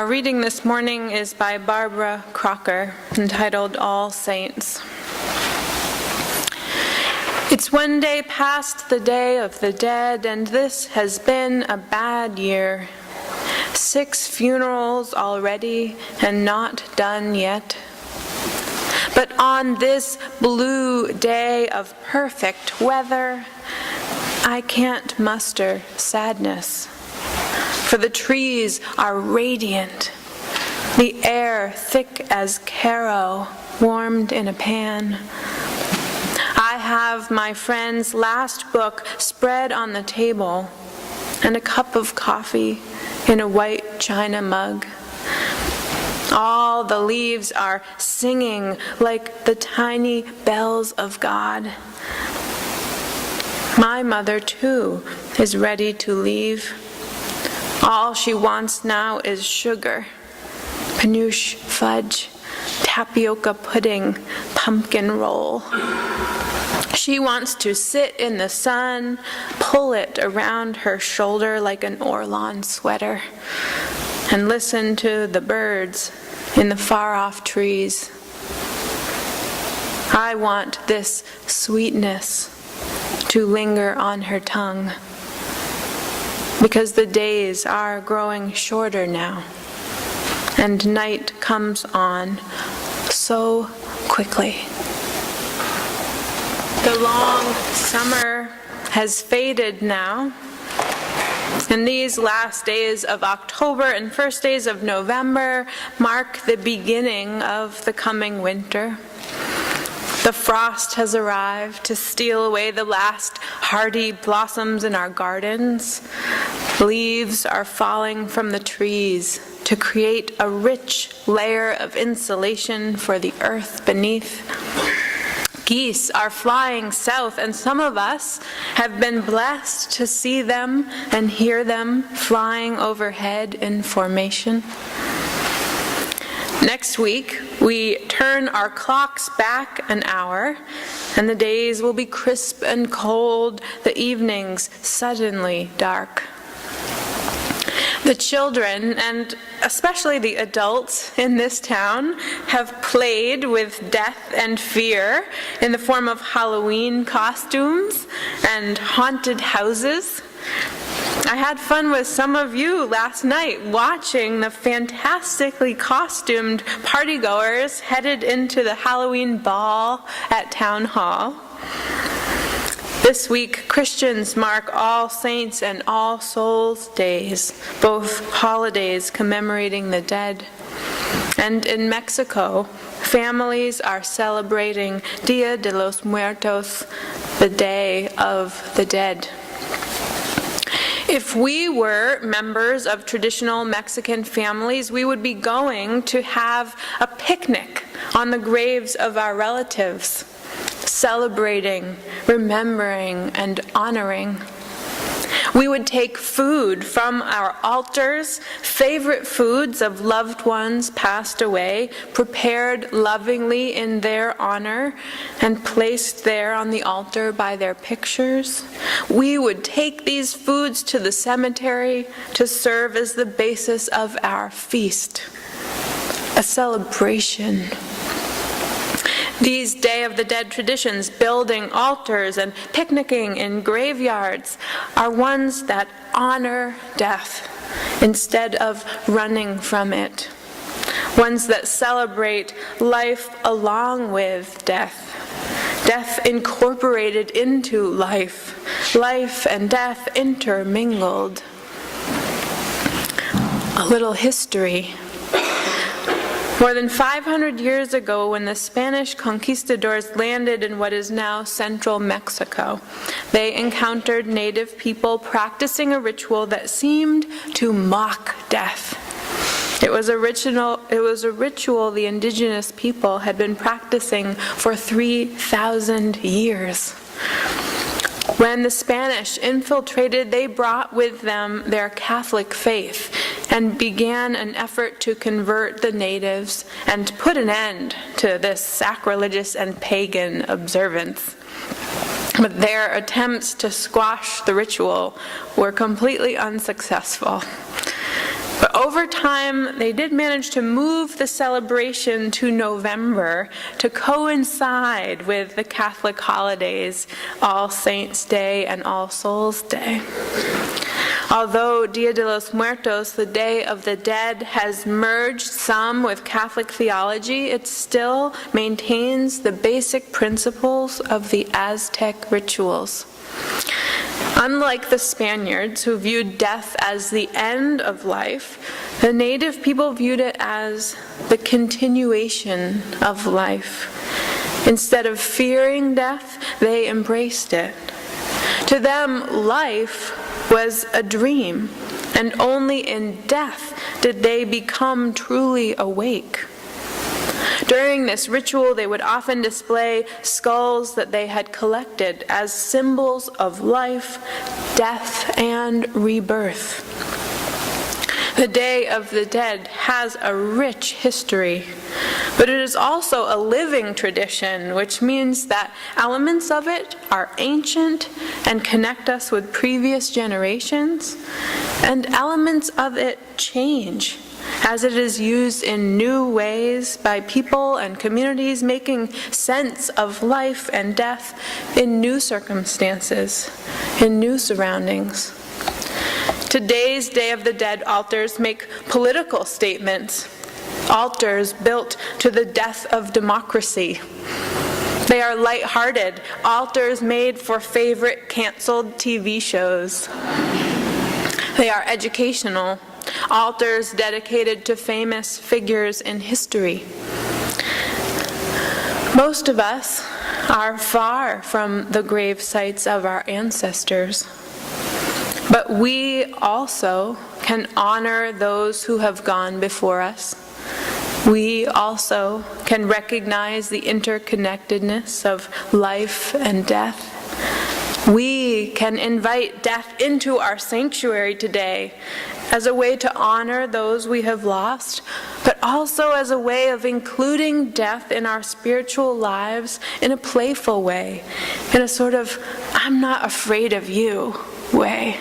Our reading this morning is by Barbara Crocker, entitled All Saints. It's one day past the Day of the Dead, and this has been a bad year. 6 funerals already, and not done yet. But on this blue day of perfect weather, I can't muster sadness. For the trees are radiant, the air thick as Caro, warmed in a pan. I have my friend's last book spread on the table, and a cup of coffee in a white china mug. All the leaves are singing like the tiny bells of God. My mother, too, is ready to leave. All she wants now is sugar, panoche fudge, tapioca pudding, pumpkin roll. She wants to sit in the sun, pull it around her shoulder like an Orlon sweater, and listen to the birds in the far-off trees. I want this sweetness to linger on her tongue, because the days are growing shorter now, and night comes on so quickly. The long summer has faded now, and these last days of October and first days of November mark the beginning of the coming winter. The frost has arrived to steal away the last hardy blossoms in our gardens. Leaves are falling from the trees to create a rich layer of insulation for the earth beneath. Geese are flying south, and some of us have been blessed to see them and hear them flying overhead in formation. Next week, we turn our clocks back an hour, and the days will be crisp and cold, the evenings suddenly dark. The children, and especially the adults in this town, have played with death and fear in the form of Halloween costumes and haunted houses. I had fun with some of you last night watching the fantastically costumed partygoers headed into the Halloween ball at Town Hall. This week, Christians mark All Saints and All Souls Days, both holidays commemorating the dead. And in Mexico, families are celebrating Dia de los Muertos, the Day of the Dead. If we were members of traditional Mexican families, we would be going to have a picnic on the graves of our relatives, celebrating, remembering, and honoring. We would take food from our altars, favorite foods of loved ones passed away, prepared lovingly in their honor, and placed there on the altar by their pictures. We would take these foods to the cemetery to serve as the basis of our feast, a celebration. These Day of the Dead traditions, building altars and picnicking in graveyards, are ones that honor death instead of running from it. Ones that celebrate life along with death. Death incorporated into life. Life and death intermingled. A little history. More than 500 years ago, when the Spanish conquistadors landed in what is now central Mexico, they encountered native people practicing a ritual that seemed to mock death. It was a ritual the indigenous people had been practicing for 3,000 years. When the Spanish infiltrated, they brought with them their Catholic faith and began an effort to convert the natives and put an end to this sacrilegious and pagan observance. But their attempts to squash the ritual were completely unsuccessful. But over time, they did manage to move the celebration to November to coincide with the Catholic holidays, All Saints' Day and All Souls' Day. Although Dia de los Muertos, the Day of the Dead, has merged some with Catholic theology, it still maintains the basic principles of the Aztec rituals. Unlike the Spaniards, who viewed death as the end of life, the native people viewed it as the continuation of life. Instead of fearing death, they embraced it. To them, life was a dream, and only in death did they become truly awake. During this ritual, they would often display skulls that they had collected as symbols of life, death, and rebirth. The Day of the Dead has a rich history, but it is also a living tradition, which means that elements of it are ancient and connect us with previous generations, and elements of it change as it is used in new ways by people and communities making sense of life and death in new circumstances, in new surroundings. Today's Day of the Dead altars make political statements, altars built to the death of democracy. They are lighthearted, altars made for favorite canceled TV shows. They are educational, altars dedicated to famous figures in history. Most of us are far from the grave sites of our ancestors, but we also can honor those who have gone before us. We also can recognize the interconnectedness of life and death. We can invite death into our sanctuary today as a way to honor those we have lost, but also as a way of including death in our spiritual lives in a playful way, in a sort of, I'm not afraid of you way.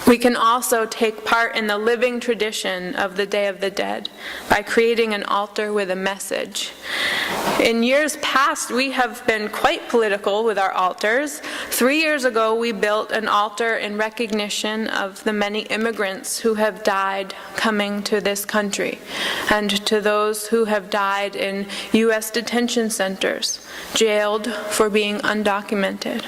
We can also take part in the living tradition of the Day of the Dead by creating an altar with a message. In years past, we have been quite political with our altars. 3 years ago, we built an altar in recognition of the many immigrants who have died coming to this country, and to those who have died in U.S. detention centers, jailed for being undocumented.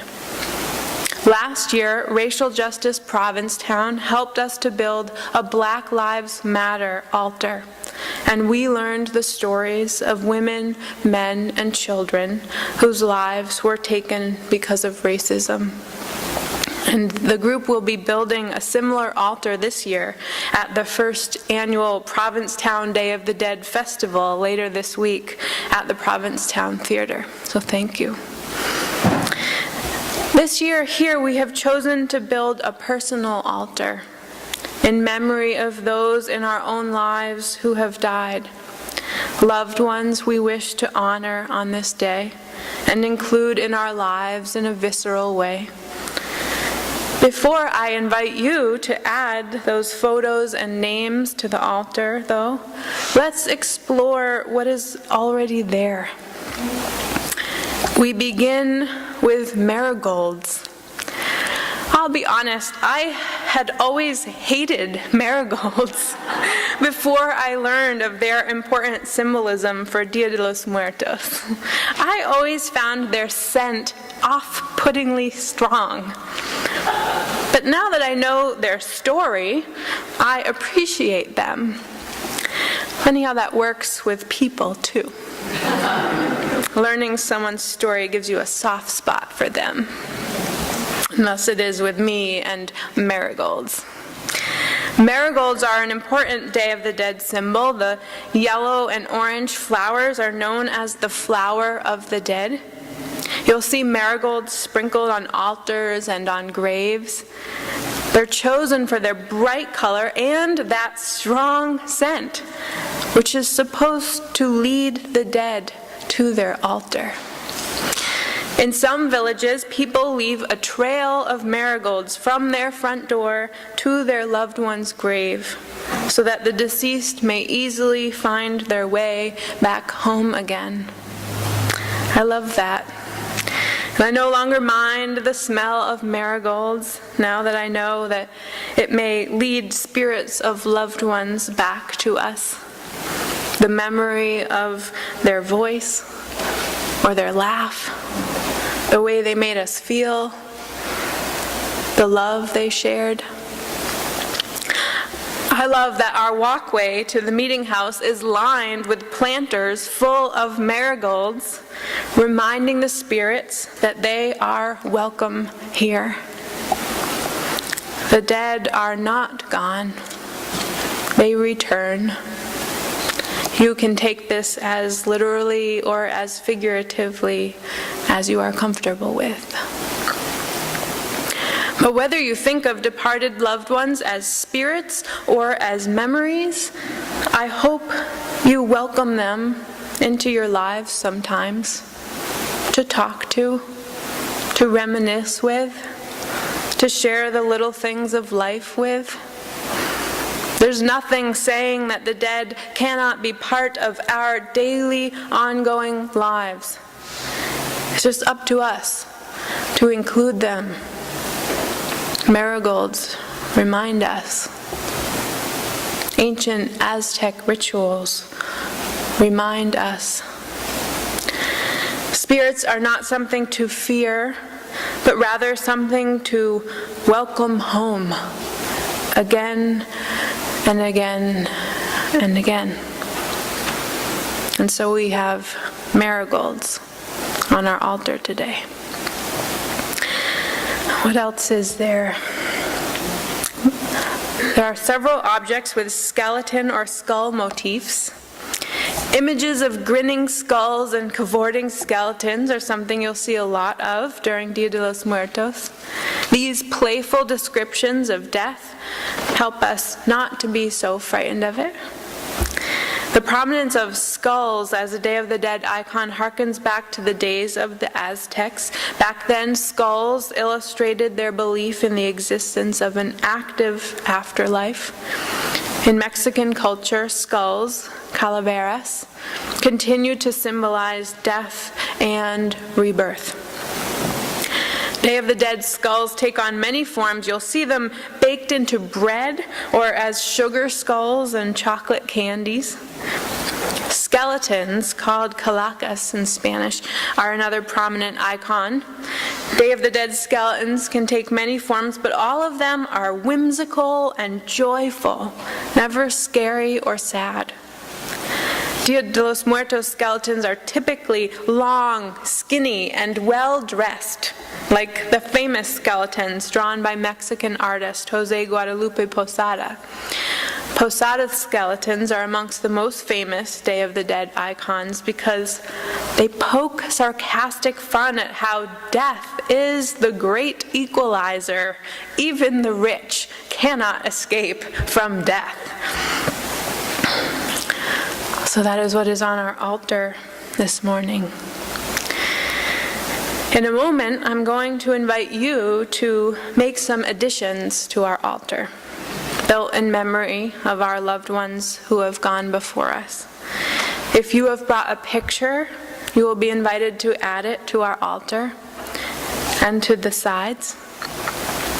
Last year, Racial Justice Provincetown helped us to build a Black Lives Matter altar, and we learned the stories of women, men, and children whose lives were taken because of racism. And the group will be building a similar altar this year at the first annual Provincetown Day of the Dead Festival later this week at the Provincetown Theater. So thank you. This year here we have chosen to build a personal altar in memory of those in our own lives who have died, loved ones we wish to honor on this day and include in our lives in a visceral way. Before I invite you to add those photos and names to the altar, though, let's explore what is already there. We begin with marigolds. I'll be honest, I had always hated marigolds before I learned of their important symbolism for Dia de los Muertos. I always found their scent off-puttingly strong. But now that I know their story, I appreciate them. Funny how that works with people, too. Learning someone's story gives you a soft spot for them. And thus it is with me and marigolds. Marigolds are an important Day of the Dead symbol. The yellow and orange flowers are known as the flower of the dead. You'll see marigolds sprinkled on altars and on graves. They're chosen for their bright color and that strong scent, which is supposed to lead the dead to their altar. In some villages, people leave a trail of marigolds from their front door to their loved one's grave, so that the deceased may easily find their way back home again. I love that. And I no longer mind the smell of marigolds, now that I know that it may lead spirits of loved ones back to us. The memory of their voice or their laugh, the way they made us feel, the love they shared. I love that our walkway to the meeting house is lined with planters full of marigolds, reminding the spirits that they are welcome here. The dead are not gone. They return. You can take this as literally or as figuratively as you are comfortable with. But whether you think of departed loved ones as spirits or as memories, I hope you welcome them into your lives sometimes, to talk to reminisce with, to share the little things of life with. There's nothing saying that the dead cannot be part of our daily, ongoing lives. It's just up to us to include them. Marigolds remind us. Ancient Aztec rituals remind us. Spirits are not something to fear, but rather something to welcome home again and again and again. And so we have marigolds on our altar today. What else is there? There are several objects with skeleton or skull motifs. Images of grinning skulls and cavorting skeletons are something you'll see a lot of during Dia de los Muertos. These playful descriptions of death help us not to be so frightened of it. The prominence of skulls as a Day of the Dead icon harkens back to the days of the Aztecs. Back then, skulls illustrated their belief in the existence of an active afterlife. In Mexican culture, skulls, calaveras, continue to symbolize death and rebirth. Day of the Dead skulls take on many forms. You'll see them baked into bread or as sugar skulls and chocolate candies. Skeletons, called calacas in Spanish, are another prominent icon. Day of the Dead skeletons can take many forms, but all of them are whimsical and joyful, never scary or sad. Dia de los Muertos skeletons are typically long, skinny, and well-dressed, like the famous skeletons drawn by Mexican artist Jose Guadalupe Posada. Posada skeletons are amongst the most famous Day of the Dead icons because they poke sarcastic fun at how death is the great equalizer. Even the rich cannot escape from death. So that is what is on our altar this morning. In a moment, I'm going to invite you to make some additions to our altar, built in memory of our loved ones who have gone before us. If you have brought a picture, you will be invited to add it to our altar and to the sides.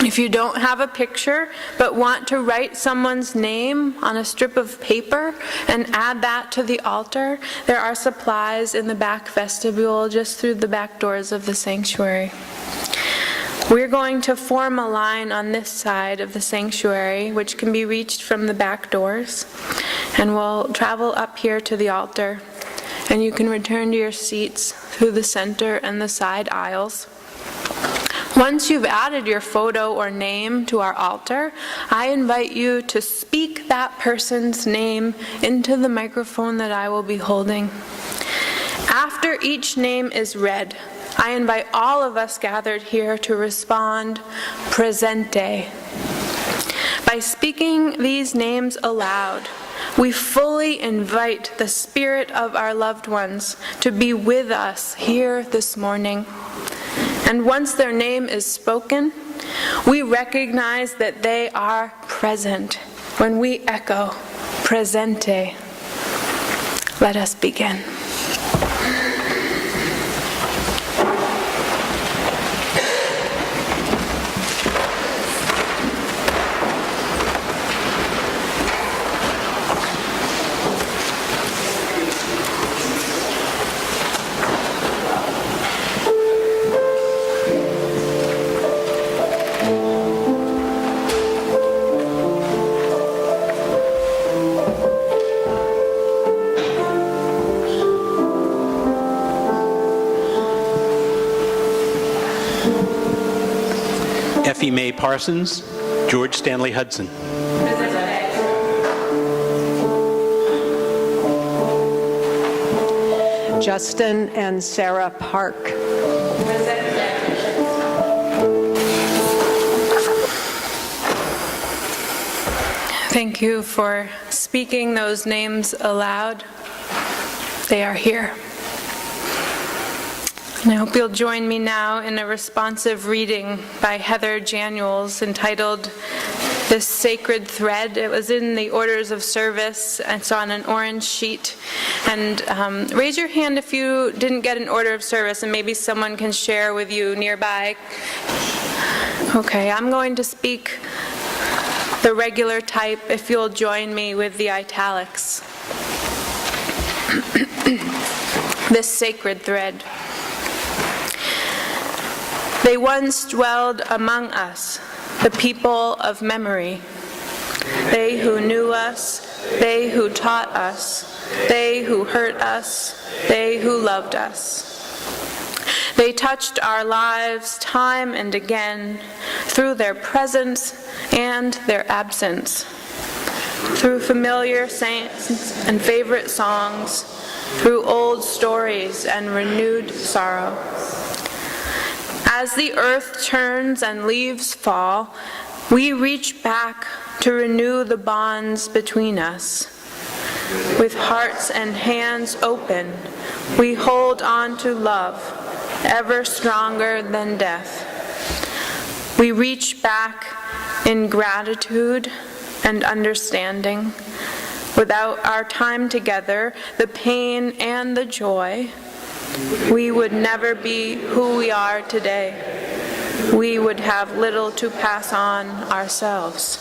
If you don't have a picture but want to write someone's name on a strip of paper and add that to the altar, there are supplies in the back vestibule just through the back doors of the sanctuary. We're going to form a line on this side of the sanctuary, which can be reached from the back doors, and we'll travel up here to the altar, and you can return to your seats through the center and the side aisles. Once you've added your photo or name to our altar, I invite you to speak that person's name into the microphone that I will be holding. After each name is read, I invite all of us gathered here to respond, presente. By speaking these names aloud, we fully invite the spirit of our loved ones to be with us here this morning. And once their name is spoken, we recognize that they are present when we echo presente. Let us begin. Effie Mae Parsons, George Stanley Hudson. Justin and Sarah Park. Thank you for speaking those names aloud. They are here. And I hope you'll join me now in a responsive reading by Heather Januels entitled "This Sacred Thread." It was in the Orders of Service, and it's on an orange sheet. And raise your hand if you didn't get an order of service, and maybe someone can share with you nearby. Okay, I'm going to speak the regular type if you'll join me with the italics. This sacred thread. They once dwelled among us, the people of memory. They who knew us, they who taught us, they who hurt us, they who loved us. They touched our lives time and again through their presence and their absence, through familiar saints and favorite songs, through old stories and renewed sorrow. As the earth turns and leaves fall, we reach back to renew the bonds between us. With hearts and hands open, we hold on to love, ever stronger than death. We reach back in gratitude and understanding. Without our time together, the pain and the joy, we would never be who we are today. We would have little to pass on ourselves.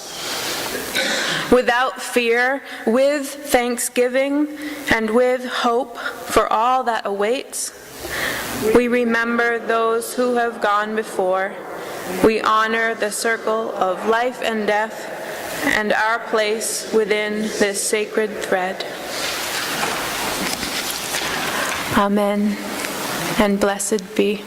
Without fear, with thanksgiving, and with hope for all that awaits, we remember those who have gone before. We honor the circle of life and death and our place within this sacred thread. Amen, and blessed be.